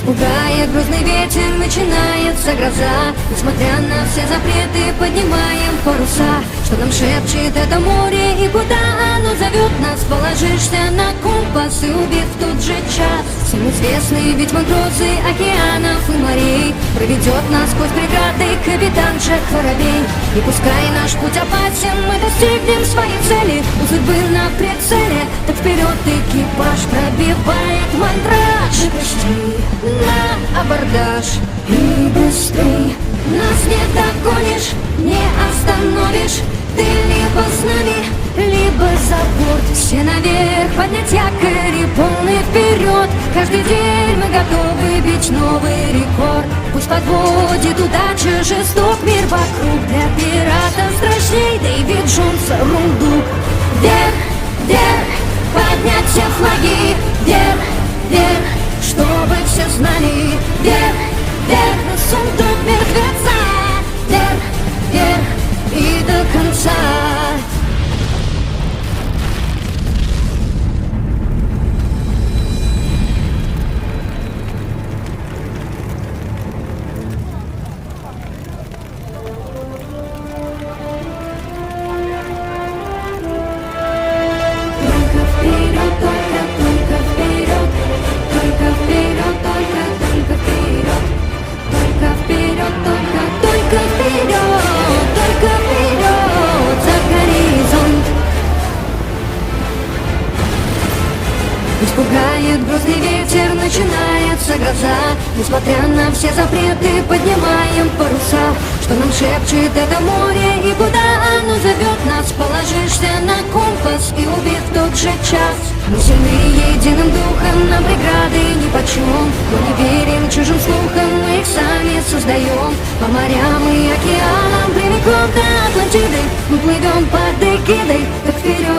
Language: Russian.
Пугает грозный ветер, начинается гроза. Несмотря на все запреты, поднимаем паруса. Что нам шепчет это море и куда оно зовет нас? Положишься на компас и убит в тот же час. Всем известный ведьма грозы океанов и морей проведет нас сквозь преграды капитан Джек Воробей. И пускай наш путь опасен, мы достигнем своей цели. У судьбы на прицеле, так вперед экипаж пробивает мандраж. И пусти на абордаж и быстрей. Нас не догонишь, не остановишь. Ты либо с нами, либо за борт. Все наверх, поднять якорь и полный вперед. Каждый день мы готовы бить новый рекорд. Пусть подводит удача, жесток мир вокруг. Для пиратов страшней Дэвид Джонс рундук. Вверх, вверх, поднять все флаги. Вверх, вверх, чтобы все знали. Вверх, вверх, на сундук мертвеца. Вверх, вверх и до конца. Пусть пугает грозный ветер, начинается гроза. Несмотря на все запреты, поднимаем паруса. Что нам шепчет это море и куда оно зовет нас? Положишься на компас и убит в тот же час. Мы сильны единым духом, нам преграды нипочем. Мы не верим чужим слухам, мы их сами создаем. По морям и океанам прямиком до Атлантиды мы плывем под эгидой, так вперед.